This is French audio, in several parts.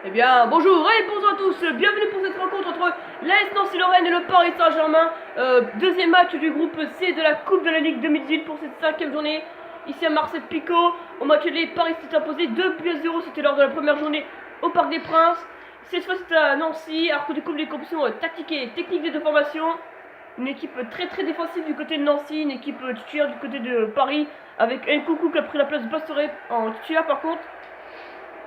Eh bien, bonjour et bonjour à tous, bienvenue pour cette rencontre entre l'AS Nancy-Lorraine et le Paris Saint-Germain. Deuxième match du groupe C de la Coupe de la Ligue 2018 pour cette 5e journée. Ici à Marseille-Picot, au match aller, Paris s'est imposé 2-0, c'était lors de la première journée au Parc des Princes. Cette fois c'était à Nancy, alors que du coup les compétitions tactiques et techniques des deux formations. Une équipe très défensive du côté de Nancy, une équipe titulaire du côté de Paris, avec Nkoukou qui a pris la place de Pastore en titulaire par contre.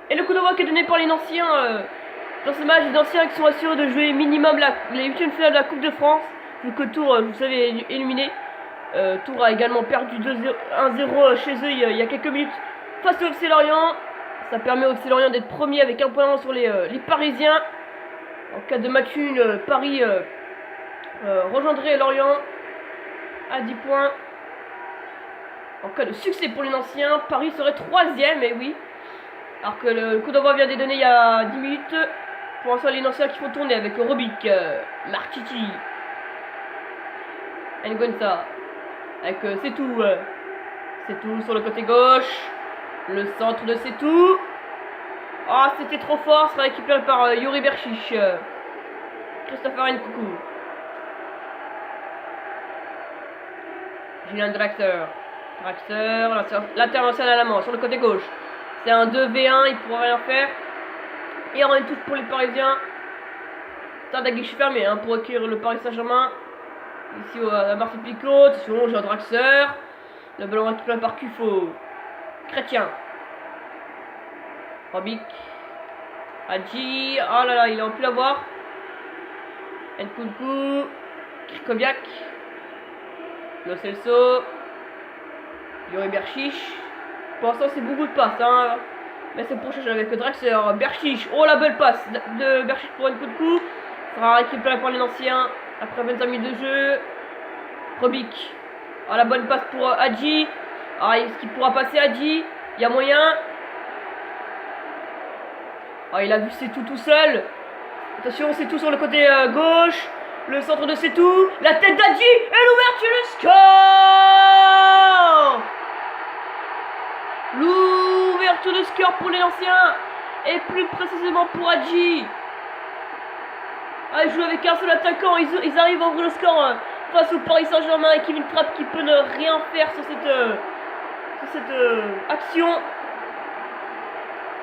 Et le coup d'envoi qui est donné par les Nanciens dans ce match, les Nanciens qui sont assurés de jouer minimum les 8e finales de la Coupe de France, vu que Tours, vous savez, est éliminé. Tours a également perdu 1-0 chez eux il y a quelques minutes face au FC Lorient. Ça permet au FC Lorient d'être premier avec un point sur les Parisiens. En cas de match nul, Paris rejoindrait Lorient à 10 points. En cas de succès pour les Nanciens, Paris serait 3e, et oui. Alors que le coup d'envoi vient d'être donné il y a 10 minutes. Pour l'instant, les Nanciens qui font tourner avec Robic, Marchichi, Nguensa, avec Setou. Setou sur le côté gauche. Le centre de Setou. Ah, c'était trop fort, sera récupéré par Yuri Berchiche. Christopher Nkoukou. Julien Draxler. L'international allemand sur le côté gauche. C'est un 2v1, il pourra rien faire. Il y aura une touche pour les Parisiens. Stade à guichet fermé pour accueillir le Paris Saint-Germain. Ici à Marseille-Picot. Attention, Jean Draxler. Le ballon récupéré par Cufo. Chrétien. Robic. Hadji. Oh là là, il a pu l'avoir. Nkoukou. Krikoviak. Lo Celso. Yuri Berchiche. Pour l'instant, c'est beaucoup de passes. Mais c'est pour chercher avec Draxler. Berchiche. Oh, la belle passe de Berchiche pour Nkoukou. Sera récupéré par les Nanciens après 25 minutes de jeu. Robic. Oh, la bonne passe pour Hadji. Ah, est-ce qu'il pourra passer Hadji? Il y a moyen. Ah, il a vu Setou tout seul. Attention, Setou sur le côté gauche. Le centre de Setou. La tête d'Hadji. Et l'ouverture du score. L'ouverture de score pour les Nanciens. Et plus précisément pour Hadji. Ah, ils jouent avec un seul attaquant. Ils arrivent à ouvrir le score face au Paris Saint-Germain. Et Kevin Trapp qui peut ne rien faire sur cette action.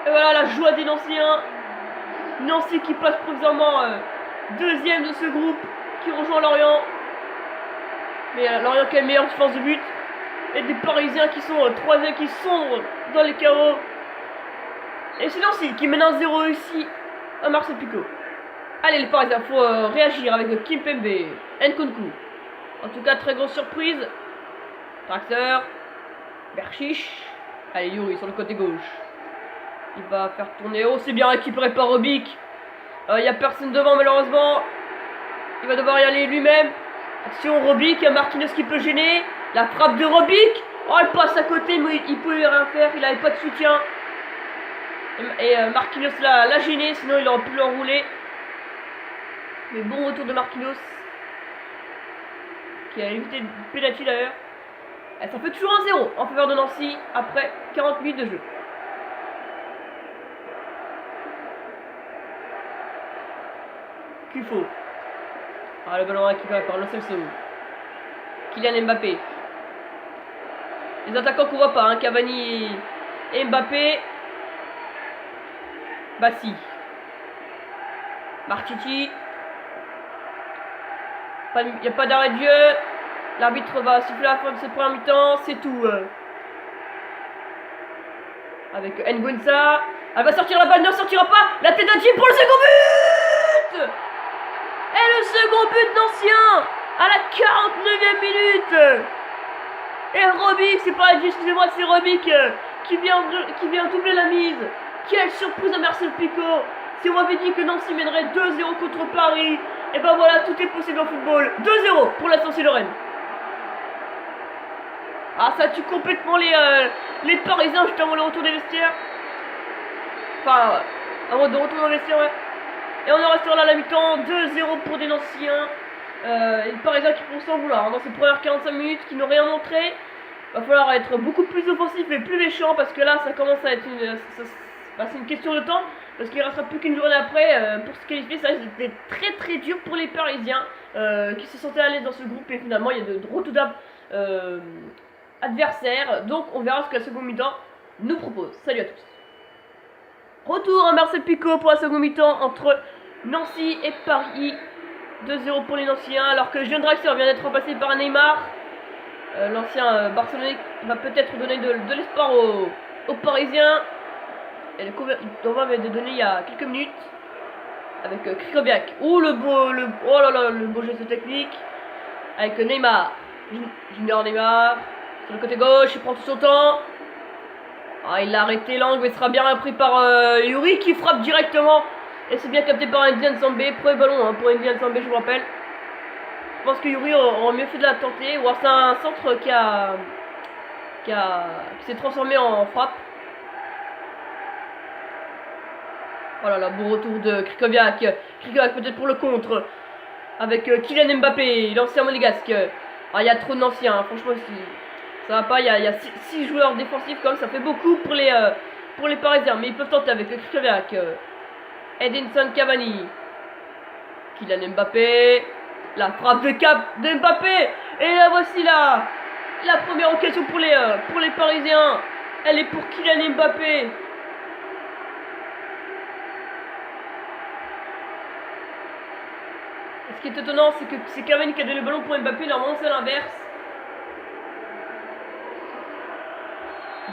Et voilà la joie des Nanciens. Nancy qui passe provisoirement deuxième de ce groupe, qui rejoint Lorient. Mais Lorient qui a une meilleure défense de but. Et des Parisiens qui sont troisième, qui sombrent dans les carreaux. Et c'est Nancy qui mène 1-0 ici à Marseille-Picot. Allez les Parisiens, il faut réagir avec Kimpembe, Nkoukou. En tout cas, très grosse surprise. Draxler, Berchiche. Allez, Yuri sur le côté gauche. Il va faire tourner. Oh, c'est bien récupéré par Robic. Il n'y a personne devant, malheureusement. Il va devoir y aller lui-même. Attention, Robic. Il y a Marquinhos qui peut gêner. La frappe de Robic. Oh, elle passe à côté, mais il pouvait rien faire. Il n'avait pas de soutien. Et Marquinhos l'a gêné, sinon il aurait pu l'enrouler. Mais bon retour de Marquinhos. Qui a évité le pénalty d'ailleurs. Et ça fait toujours 1-0 en faveur de Nancy après 40 minutes de jeu. Cufo. Ah, le ballon récupéré par Lo Celso. Kylian Mbappé. Les attaquants qu'on voit pas, Cavani et Mbappé. Bassi. Marchichi. Il n'y a pas d'arrêt de jeu. L'arbitre va siffler la fin de cette première mi-temps. C'est tout. Avec Nguensa. Elle va sortir la balle, ne sortira pas. La tête d'Hadji pour le second but. Et le second but d'Ancien à la 49e minute. Et Robic, c'est pas Hadji, excusez-moi, c'est Robic qui vient doubler la mise. Quelle surprise à Marseille-Picot. Si on m'avait dit que Nancy mènerait 2-0 contre Paris, et ben voilà, tout est possible en football. 2-0 pour la Nancy-Lorraine. Ah, ça tue complètement les Parisiens juste avant le retour des vestiaires. Enfin, avant de retour dans les vestiaires, ouais. Et on en restera là à la mi-temps. 2-0 pour des Nanciens. Les Parisiens qui vont s'en vouloir dans ces premières 45 minutes, qui n'ont rien montré. Va falloir être beaucoup plus offensif et plus méchant, parce que là, ça commence à être c'est une question de temps. parce qu'il ne restera plus qu'une journée après pour se qualifier. Ça risque d'être très dur pour les Parisiens qui se sentaient à l'aise dans ce groupe, et finalement il y a de redoutables adversaires. Donc on verra ce que la seconde mi-temps nous propose. Salut à tous. Retour à Marcel Picot pour la seconde mi-temps entre Nancy et Paris. 2-0 pour les Nanciens, alors que Jean Draxler vient d'être remplacé par Neymar. L'ancien Barcelonais va peut-être donner de l'espoir aux Parisiens. Et le coup avait été donné il y a quelques minutes avec Krychowiak. Oh là là, le beau geste technique avec Neymar. Junior Neymar sur le côté gauche, il prend tout son temps. Ah, il a arrêté l'angle, mais sera bien repris par Yuri qui frappe directement. Et c'est bien capté par Ndiaye Nzambé. Premier ballon pour Ndiaye Nzambé, je vous rappelle. Je pense que Yuri aurait mieux fait de la tenter. Ou alors c'est un centre qui s'est transformé en frappe. Oh là là, beau retour de Krychowiak. Krychowiak peut-être pour le contre. Avec Kylian Mbappé, l'ancien monégasque. Ah, il y a trop d'anciens, hein. Franchement, ça va pas. Il y a 6 joueurs défensifs, comme ça fait beaucoup pour les Parisiens. Mais ils peuvent tenter avec Krychowiak. Edinson Cavani. Kylian Mbappé. La frappe de Mbappé. Et là voici la première occasion pour les Parisiens. Elle est pour Kylian Mbappé. Ce qui est étonnant, c'est que c'est Cavani qui a donné le ballon pour Mbappé. Normalement c'est l'inverse.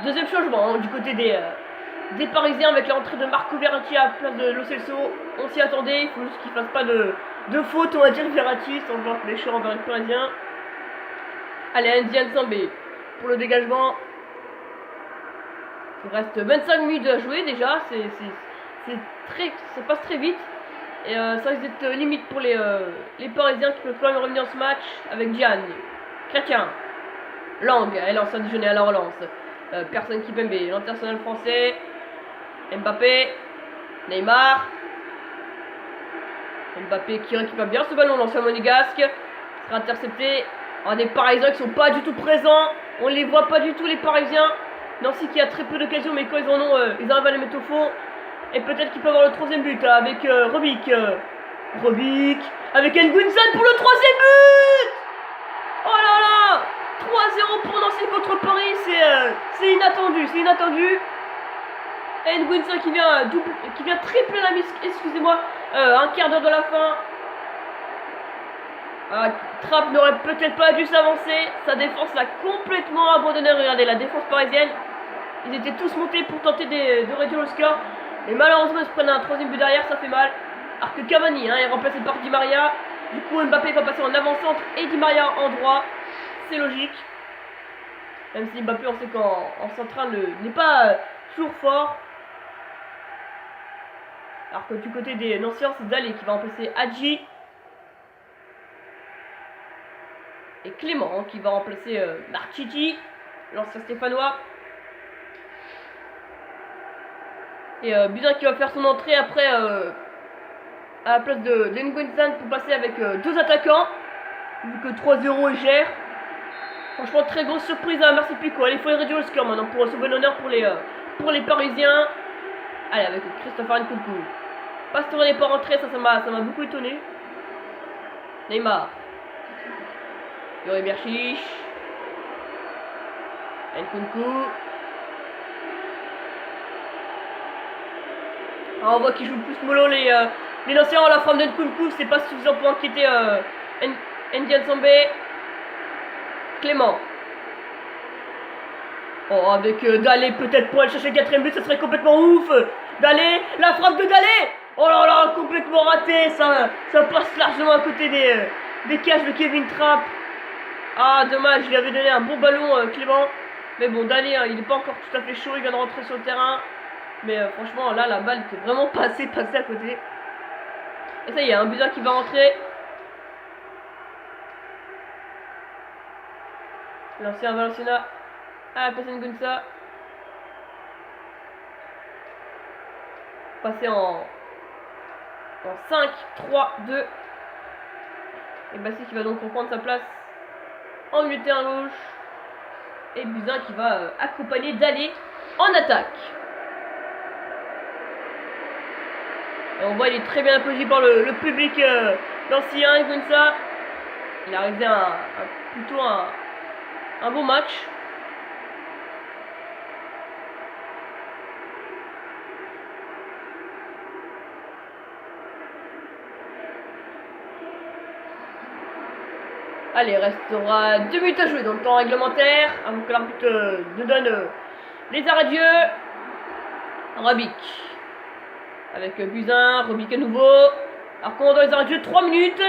Deuxième changement du côté des Parisiens avec l'entrée de Marco Verratti à la place de Lo Celso. On s'y attendait, il faut juste qu'il fasse pas de faute, on va dire Verratti, sans vouloir méchant envers les Parisiens. Allez, Ndiaye Nzambé pour le dégagement. Il reste 25 minutes à jouer déjà, ça passe très vite. Et ça risque d'être limite pour les Parisiens qui peuvent quand même revenir dans ce match avec Diane, Chrétien, Lang, elle lance un déjeuner à la relance. Personne qui Pembe, l'international français, Mbappé, Neymar. Mbappé qui récupère bien ce ballon, l'ancien monégasque. Sera intercepté. Oh, des Parisiens qui sont pas du tout présents. On les voit pas du tout, les Parisiens. Nancy qui a très peu d'occasions, mais quand ils en ont, ils arrivent à les mettre au fond. Et peut-être qu'il peut avoir le troisième but là, avec Robic. Robic avec Nguyen pour le troisième but. Oh là là, 3-0 pour Nancy contre Paris, c'est inattendu, Et Nguyen qui vient tripler la mise, excusez-moi, un quart d'heure de la fin. Trapp n'aurait peut-être pas dû s'avancer, sa défense l'a complètement abandonné. Regardez la défense parisienne, ils étaient tous montés pour tenter de réduire le score. Et malheureusement ils se prennent un troisième but derrière, ça fait mal. Alors que Cavani est remplacé par Di Maria. Du coup Mbappé va passer en avant-centre et Di Maria en droit. C'est logique. Même si Mbappé, on sait qu'en central n'est pas toujours fort. Alors que du côté des Nanciens, c'est Dalé qui va remplacer Hadji. Et Clément qui va remplacer Marchiti, l'ancien Stéphanois. Et Buzyn qui va faire son entrée après à la place de Nguyen pour passer avec 2 attaquants. Vu que 3-0 est cher. Franchement, très grosse surprise à Marcel Picot. Allez, il faut réduire le score maintenant pour sauver l'honneur pour les Parisiens. Allez, avec Christopher Nkunku. Pastore n'est pas rentré, ça m'a beaucoup étonné. Neymar. Yuri Berchiche. Nkunku. On voit qu'ils jouent plus mollo les Nanciens. La frappe de Nkunku, c'est pas suffisant pour inquiéter Ndiaye Nzambé. Clément. Oh, avec Dalé peut-être pour aller chercher le 4ème but, ça serait complètement ouf. Dalé, la frappe de Dalé. Oh là là, complètement raté. Ça passe largement à côté des cages de Kevin Trapp. Ah, dommage, il avait donné un bon ballon Clément. Mais bon, Dalé, il n'est pas encore tout à fait chaud, il vient de rentrer sur le terrain. Mais franchement, là, la balle était vraiment passée à côté. Et ça y est, un Buzyn qui va rentrer. L'ancien Valenciennes à la place Nguyen. Passer en 5-3-2. Et Bassi qui va donc reprendre sa place en milieu de terrain gauche. Et Buzyn qui va accompagner Dalé en attaque. Et on voit il est très bien applaudi par le public d'anciens comme ça. Il a réalisé plutôt un bon match. Allez, restera 2 minutes à jouer dans le temps réglementaire, avant que l'arbitre nous donne les arrêts de jeu. Robic. Avec Buzyn, Robic à nouveau. Alors qu'on dans les arrêts de jeu, 3 minutes.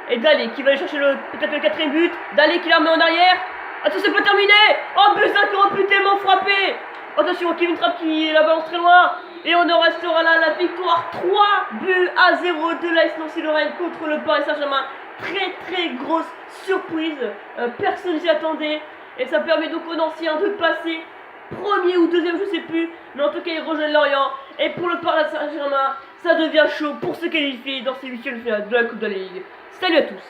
Et Dallé qui va aller chercher peut-être le 4ème but. Dallé qui la remet en arrière. Attention, c'est pas terminé. Oh, Buzyn qui aurait pu tellement frapper. Attention, Kevin Trapp qui la balance très loin. Et on en restera là, la victoire 3-0 de l'AS Nancy-Lorraine contre le Paris Saint-Germain. Très grosse surprise, personne s'y attendait et ça permet donc aux Nanciens de passer premier ou deuxième, je sais plus, mais en tout cas ils rejoignent Lorient et pour le Paris Saint-Germain ça devient chaud pour se qualifier dans ces huitièmes de finale de la Coupe de la Ligue. Salut à tous.